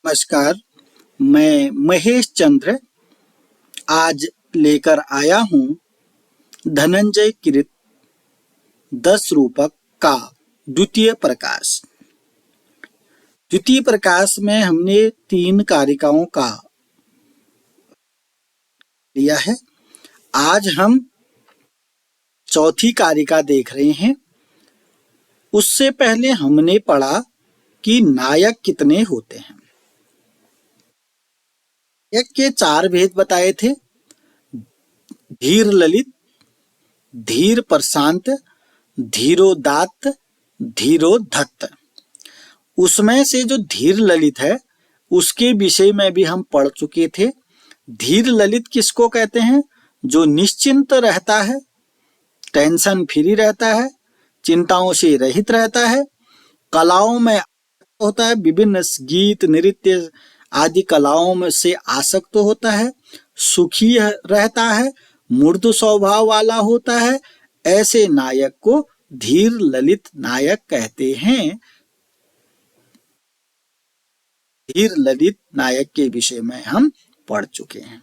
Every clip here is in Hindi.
नमस्कार। मैं महेश चंद्र आज लेकर आया हूँ धनंजय कृत 10 रूपक का द्वितीय प्रकाश। द्वितीय प्रकाश में हमने 3 कारिकाओं का लिया है। आज हम चौथी कारिका देख रहे हैं। उससे पहले हमने पढ़ा कि नायक कितने होते हैं। नायक के 4 भेद बताए थे: धीर ललित, धीर प्रशांत, धीरोदात्त, धीरोधत्त। उसमें से जो धीर ललित है उसके विषय में भी हम पढ़ चुके थे। धीर ललित किसको कहते हैं? जो निश्चिंत रहता है, टेंशन फ्री रहता है, चिंताओं से रहित रहता है, कलाओं में होता है, विभिन्न गीत नृत्य आदि कलाओं में से आसक्त होता है, सुखी रहता है, मृदु स्वभाव वाला होता है। ऐसे नायक को धीर ललित नायक कहते हैं। धीर ललित नायक के विषय में हम पढ़ चुके हैं।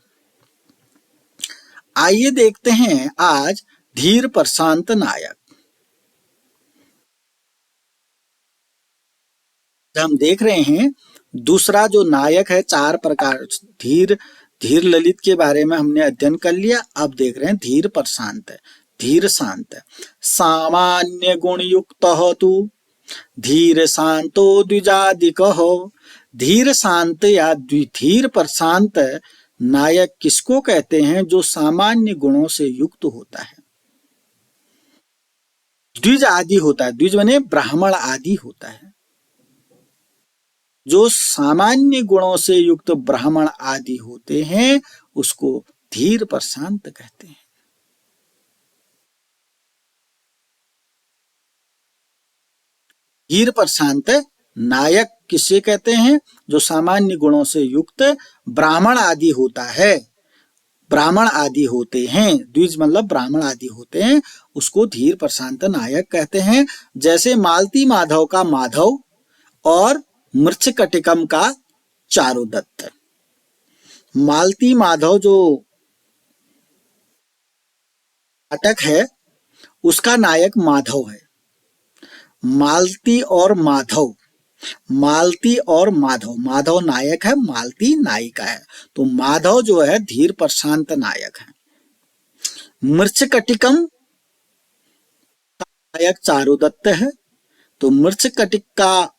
आइए देखते हैं आज धीर प्रशांत नायक। हम देख रहे हैं दूसरा जो नायक है, 4 प्रकार। धीर ललित के बारे में हमने अध्ययन कर लिया। अब देख रहे हैं धीर प्रशांत। धीर शांत। सामान्य गुण युक्त हो तू धीर शांतो द्विजादिक हो। धीर शांत या धीर प्रशांत नायक किसको कहते हैं? जो सामान्य गुणों से युक्त होता है, द्विज आदि होता है। द्विज माने ब्राह्मण आदि होता है। जो सामान्य गुणों से युक्त ब्राह्मण आदि होते हैं उसको धीर प्रशांत कहते हैं। धीर प्रशांत नायक किसे कहते हैं? जो सामान्य गुणों से युक्त ब्राह्मण आदि होता है, ब्राह्मण आदि होते हैं। द्विज मतलब ब्राह्मण आदि होते हैं, उसको धीर प्रशांत नायक कहते हैं। जैसे मालती माधव का माधव और मृच्छकटिकम का चारुदत्त। मालती माधव जो नाटक है उसका नायक माधव है। मालती और माधव, मालती और माधव, माधव नायक है, मालती नायिका है। तो माधव जो है धीर प्रशांत नायक है। मृच्छकटिकम नायक चारुदत्त है। तो मृच्छकटिक का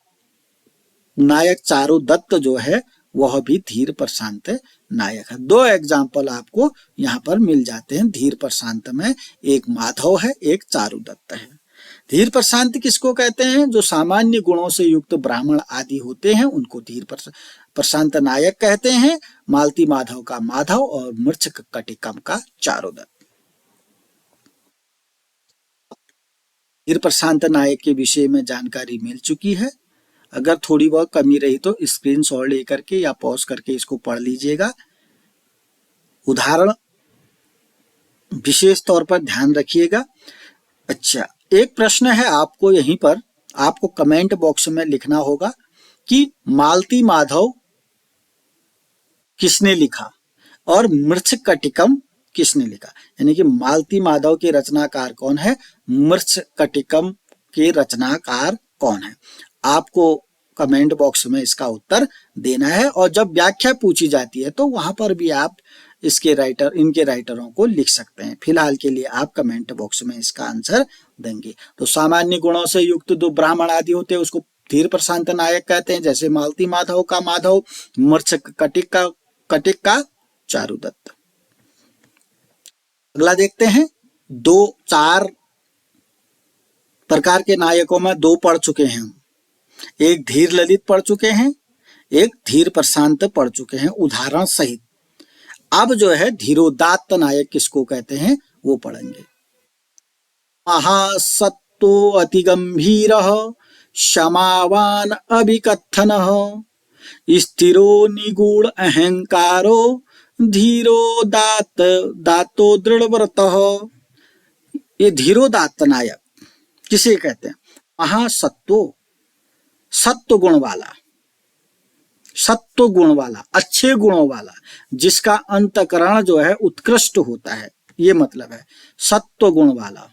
नायक चारुदत्त जो है वह भी धीर प्रशांत नायक है। 2 एग्जाम्पल आपको यहाँ पर मिल जाते हैं धीर प्रशांत में। एक माधव है, एक चारुदत्त है। धीर प्रशांत किसको कहते हैं? जो सामान्य गुणों से युक्त ब्राह्मण आदि होते हैं उनको धीर प्रशांत नायक कहते हैं। मालती माधव का माधव और मृच्छकटिकम का चारुदत्त। धीर प्रशांत नायक के विषय में जानकारी मिल चुकी है। अगर थोड़ी बहुत कमी रही तो स्क्रीनशॉट लेकर के या पॉज करके इसको पढ़ लीजिएगा। उदाहरण विशेष तौर पर ध्यान रखिएगा। अच्छा, एक प्रश्न है आपको यहीं पर, आपको कमेंट बॉक्स में लिखना होगा कि मालती माधव किसने लिखा और मृच्छकटिकम किसने लिखा। यानी कि मालती माधव के रचनाकार कौन है, मृच्छकटिकम के रचनाकार कौन है। आपको कमेंट बॉक्स में इसका उत्तर देना है। और जब व्याख्या पूछी जाती है तो वहां पर भी आप इनके राइटरों को लिख सकते हैं। फिलहाल के लिए आप कमेंट बॉक्स में इसका आंसर देंगे। तो सामान्य गुणों से युक्त जो ब्राह्मण आदि होते हैं उसको धीर प्रशांत नायक कहते हैं। जैसे मालती माधव का माधव, मृच्छकटिक का चारुदत्त। अगला देखते हैं। 4 प्रकार के नायकों में 2 पढ़ चुके हैं हम। एक धीर ललित पढ़ चुके हैं, एक धीर प्रशांत पढ़ चुके हैं उदाहरण सहित। अब जो है धीरोदात्त नायक किसको कहते हैं वो पढ़ेंगे। महासत्तो अति गंभीर क्षमावान अभिकथन स्थिरो निगूढ़ अहंकारो धीरो दातो दृढ़व्रत। ये धीरोदात्त नायक किसे कहते हैं? महासत्तो, सत्व गुण वाला, सत्व गुण वाला, अच्छे गुणों वाला, जिसका अंतकरण जो है उत्कृष्ट होता है, ये मतलब है सत्व गुण वाला,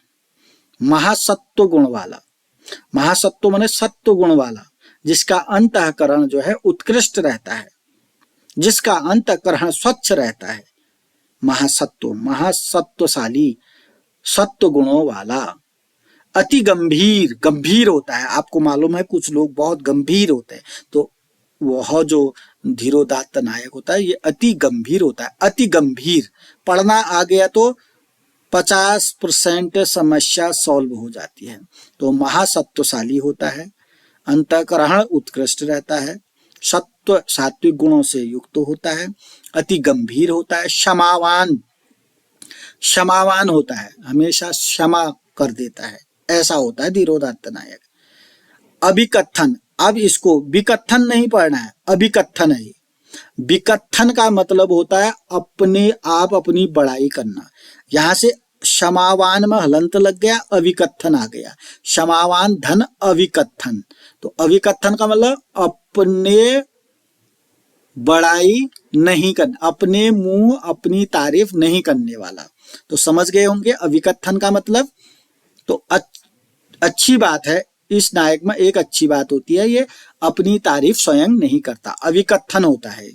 महासत्व गुण वाला। महासत्व माने सत्व गुण वाला, जिसका अंतःकरण जो है उत्कृष्ट रहता है, जिसका अंतःकरण स्वच्छ रहता है। महासत्व, महासत्वशाली, सत्व गुणों वाला। अति गंभीर, गंभीर होता है। आपको मालूम है कुछ लोग बहुत गंभीर होते हैं, तो वह जो धीरोदात्त नायक होता है ये अति गंभीर होता है। अति गंभीर पढ़ना आ गया तो 50% समस्या सॉल्व हो जाती है। तो महासत्वशाली होता है, अंतःकरण उत्कृष्ट रहता है, सत्व सात्विक गुणों से युक्त होता है, अति गंभीर होता है, क्षमावान, क्षमावान होता है, हमेशा क्षमा कर देता है, ऐसा होता है धीरोदात्त नायक। अभिकथन, अब इसको विकथन नहीं पढ़ना है, अभिकथन है। विकथन का मतलब होता है अपने आप अपनी बड़ाई करना। यहां से क्षमावान में हलंत लग गया, अविकथन आ गया। क्षमावान धन अविकथन, तो अविकथन का मतलब अपने बड़ाई नहीं करना, अपने मुंह अपनी तारीफ नहीं करने वाला। तो समझ गए होंगे अविकथन का मतलब। तो अच्छी बात है, इस नायक में एक अच्छी बात होती है, ये अपनी तारीफ स्वयं नहीं करता, अविकथन होता है।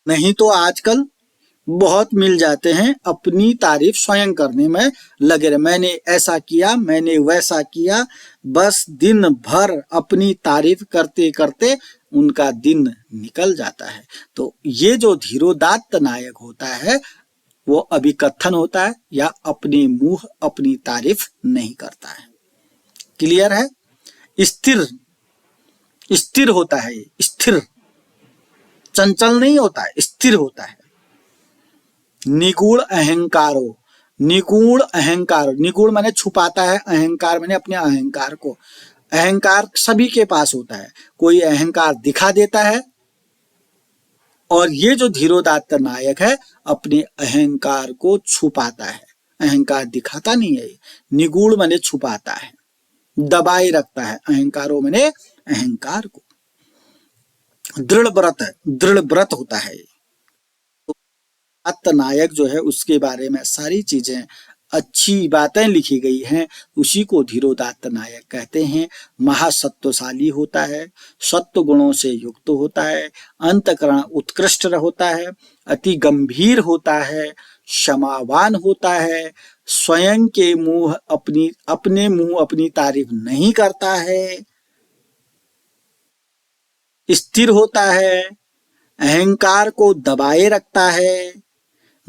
नहीं तो आजकल बहुत मिल जाते हैं अपनी तारीफ स्वयं करने में लगे रहे, मैंने ऐसा किया, मैंने वैसा किया, बस दिन भर अपनी तारीफ करते करते उनका दिन निकल जाता है। तो ये जो धीरोदात्त नायक होता है वो अभिकथन होता है, या अपने मुंह अपनी तारीफ नहीं करता है। क्लियर है? स्थिर, स्थिर होता है, स्थिर, चंचल नहीं होता है, स्थिर होता है। निगूढ़ अहंकारो, निगूढ़ अहंकार, निगूढ़ माने छुपाता है, अहंकार माने अपने अहंकार को। अहंकार सभी के पास होता है, कोई अहंकार दिखा देता है, और ये जो धीरोदात्त नायक है अपने अहंकार को छुपाता है, अहंकार दिखाता नहीं है। निगूढ़ माने छुपाता है, दबाए रखता है अहंकारों माने अहंकार को। दृढ़ व्रत, दृढ़ व्रत होता है। तो नायक जो है उसके बारे में सारी चीजें अच्छी बातें लिखी गई हैं, उसी को धीरोदात्त नायक कहते हैं। महासत्वशाली होता है, सत्व गुणों से युक्त होता है, अंतःकरण उत्कृष्ट होता है, अति गंभीर होता है, क्षमावान होता है, स्वयं के मुंह अपने मुंह अपनी तारीफ नहीं करता है, स्थिर होता है, अहंकार को दबाए रखता है,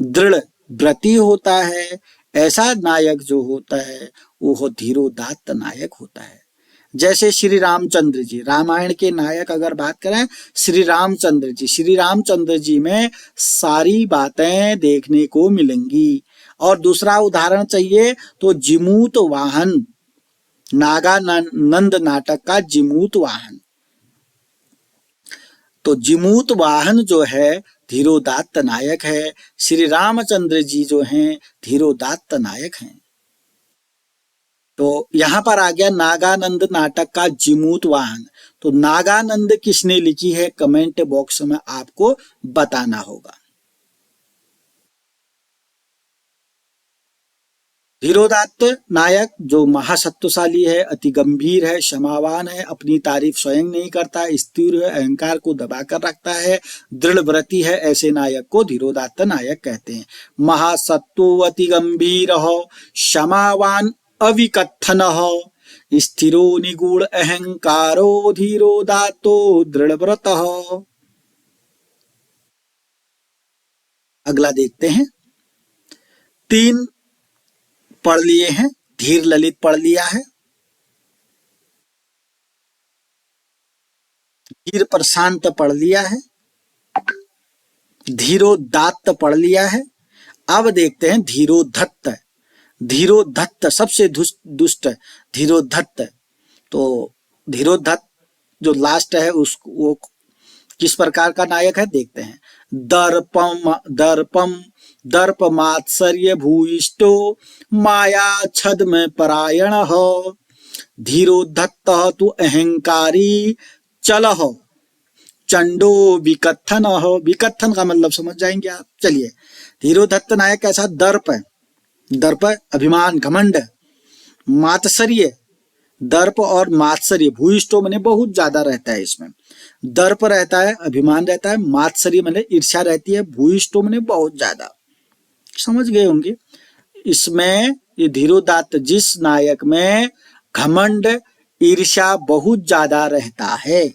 दृढ़ व्रती होता है। ऐसा नायक जो होता है वो धीरोदात्त नायक होता है। जैसे श्री रामचंद्र जी, रामायण के नायक अगर बात करें श्री रामचंद्र जी, श्री रामचंद्र जी में सारी बातें देखने को मिलेंगी। और दूसरा उदाहरण चाहिए तो जिमूत वाहन, नागानंद नाटक का जिमूत वाहन। तो जिमूत वाहन जो है धीरोदात्त नायक है, श्री रामचंद्र जी जो हैं धीरोदात्त नायक हैं। तो यहां पर आ गया नागानंद नाटक का जिमूत वाहन। तो नागानंद किसने लिखी है कमेंट बॉक्स में आपको बताना होगा। धीरोदात्त नायक जो महासत्वशाली है, अति गंभीर है, क्षमावान है, अपनी तारीफ स्वयं नहीं करता, स्थिर है, अहंकार को दबाकर रखता है, दृढ़ व्रती है, ऐसे नायक को धीरोदात्त नायक कहते हैं। महासत्व अति गंभीर हो, क्षमावान अविकथन हो, स्थिरो निगूढ़ अहंकारो, धीरोदात्तो दृढ़ व्रत हो। अगला देखते हैं। 3 पढ़ लिए हैं, धीर ललित पढ़ लिया है, धीर प्रशांत पढ़ लिया है, धीरोदात्त पढ़ लिया है। अब देखते हैं धीरोधत्त। धीरोधत्त सबसे दुष्ट धीरोधत्त। तो धीरोधत्त जो लास्ट है उसको वो किस प्रकार का नायक है देखते हैं। दर्प मात्सर्य भूयिष्ठो, माया छद्म परायण हो, धीरोधत्त तु अहंकारी, चल हो, चंडो विकथन हो। विकथन का मतलब समझ जाएंगे आप। चलिए, धीरोधत्त नायक कैसा? दर्प है, दर्प अभिमान घमंड। मात्सर्य, दर्प और मात्सर्य भूयिष्ठो मैंने बहुत ज्यादा रहता है इसमें। दर्प रहता है, अभिमान रहता है, मात्सर्य मैंने ईर्ष्या रहती है, भूयिष्ठो मैंने बहुत ज्यादा। समझ गए होंगे। इसमें ये धीरोदात्त जिस नायक में घमंड ईर्ष्या बहुत ज्यादा रहता है।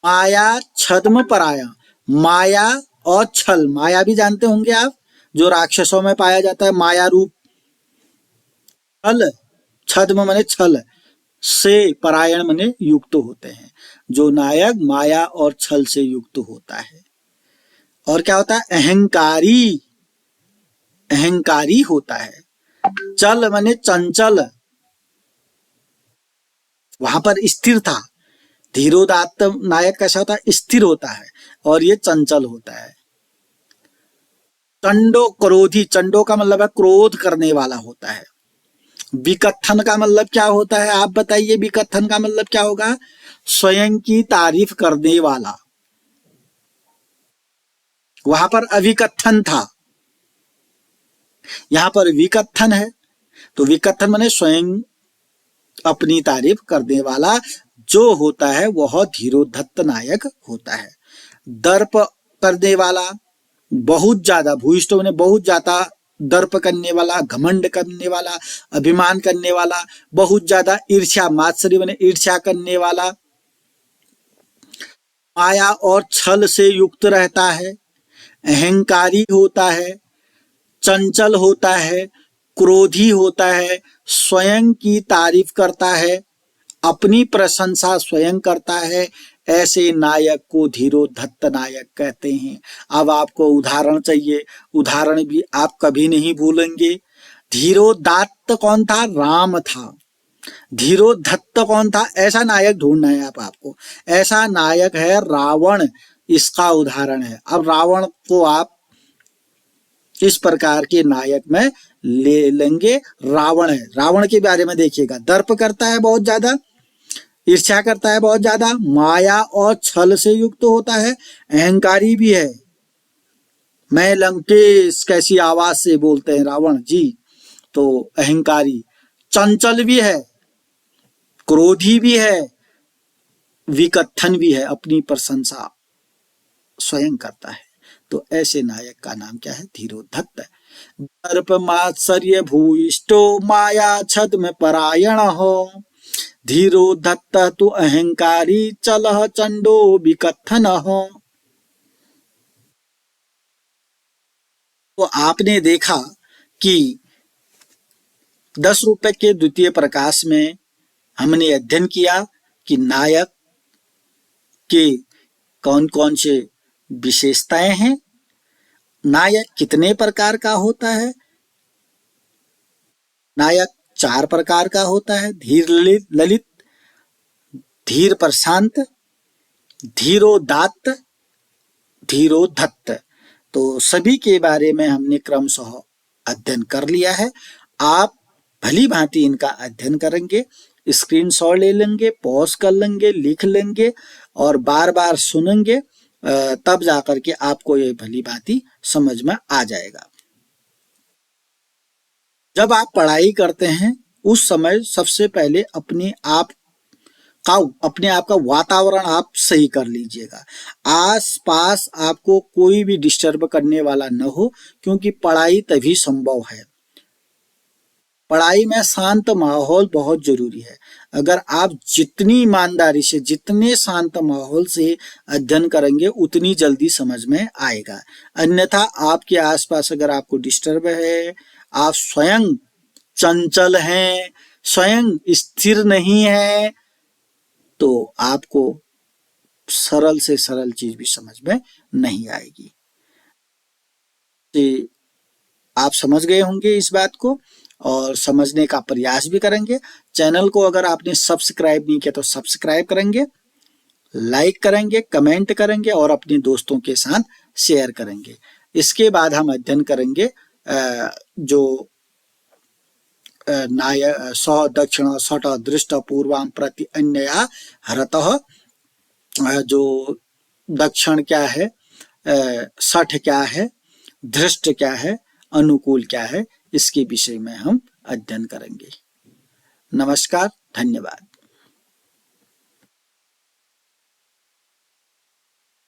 माया छद्म पराया, माया और छल, माया भी जानते होंगे आप, जो राक्षसों में पाया जाता है माया रूप। छल, छद्म मने छल से, परायण मने युक्त होते हैं। जो नायक माया और छल से युक्त होता है। और क्या होता है? अहंकारी, अहंकारी होता है। चल मने चंचल, वहां पर स्थिर था। धीरोदात्त नायक कैसा होता है? स्थिर होता है, और ये चंचल होता है। चंडो क्रोधी, चंडो का मतलब है क्रोध करने वाला होता है। विकथन का मतलब क्या होता है? आप बताइए, विकथन का मतलब क्या होगा? स्वयं की तारीफ करने वाला। वहां पर अविकथन था, यहां पर विकथन है। तो विकथन माने स्वयं अपनी तारीफ करने वाला जो होता है वह धीरोधत्त नायक होता है। दर्प करने वाला, बहुत ज्यादा, भूयिष्ठ ने बहुत ज्यादा दर्प करने वाला, घमंड करने वाला, अभिमान करने वाला, बहुत ज्यादा ईर्ष्या, मात्सर्य माने ईर्ष्या करने वाला, माया और छल से युक्त रहता है, अहंकारी होता है, चंचल होता है, क्रोधी होता है, स्वयं की तारीफ करता है, अपनी प्रशंसा स्वयं करता है। ऐसे नायक को धीरोधत्त नायक कहते हैं। अब आपको उदाहरण चाहिए, उदाहरण भी आप कभी नहीं भूलेंगे। धीरोदात्त कौन था? राम था। धीरोधत्त कौन था? ऐसा नायक ढूंढना है आपको। ऐसा नायक है रावण, इसका उदाहरण है। अब रावण को आप इस प्रकार के नायक में ले लेंगे। रावण है, रावण के बारे में देखिएगा। दर्प करता है बहुत ज्यादा, ईर्ष्या करता है बहुत ज्यादा, माया और छल से युक्त होता है, अहंकारी भी है। मैं लंकेश कैसी आवाज से बोलते हैं रावण जी, तो अहंकारी। चंचल भी है, क्रोधी भी है, विकथन भी है, अपनी प्रशंसा स्वयं करता है। तो ऐसे नायक का नाम क्या है? धीरोधत्त। दर्प मात्सर्य भूयिष्ठो माया छद्म परायण हो, धीरोधत्त तु अहंकारी चलह चंडो विकथन हो। तो आपने देखा कि 10 रुपए के द्वितीय प्रकाश में हमने अध्ययन किया कि नायक के कौन कौन से विशेषताएं हैं, नायक कितने प्रकार का होता है। नायक 4 प्रकार का होता है: धीर ललित, धीर प्रशांत, धीरोदात्त, धीरोधत्त। तो सभी के बारे में हमने क्रमशः अध्ययन कर लिया है। आप भली भांति इनका अध्ययन करेंगे, स्क्रीनशॉट ले लेंगे, पॉज कर लेंगे, लिख लेंगे और बार बार सुनेंगे, तब जाकर के आपको ये भली भांति समझ में आ जाएगा। जब आप पढ़ाई करते हैं उस समय सबसे पहले अपने आप का वातावरण आप सही कर लीजिएगा। आस पास आपको कोई भी डिस्टर्ब करने वाला न हो, क्योंकि पढ़ाई तभी संभव है। पढ़ाई में शांत माहौल बहुत जरूरी है। अगर आप जितनी ईमानदारी से, जितने शांत माहौल से अध्ययन करेंगे उतनी जल्दी समझ में आएगा। अन्यथा आपके आसपास अगर आपको डिस्टर्ब है, आप स्वयं चंचल हैं, स्वयं स्थिर नहीं है, तो आपको सरल से सरल चीज भी समझ में नहीं आएगी। तो आप समझ गए होंगे इस बात को और समझने का प्रयास भी करेंगे। चैनल को अगर आपने सब्सक्राइब नहीं किया तो सब्सक्राइब करेंगे, लाइक करेंगे, कमेंट करेंगे और अपने दोस्तों के साथ शेयर करेंगे। इसके बाद हम अध्ययन करेंगे जो नाय स दक्षिण सट दृष्ट पूर्वां प्रति अन्यया हरतः, जो दक्षिण क्या है, सठ क्या है, धृष्ट क्या है, अनुकूल क्या है, इसके विषय में हम अध्ययन करेंगे। नमस्कार, धन्यवाद।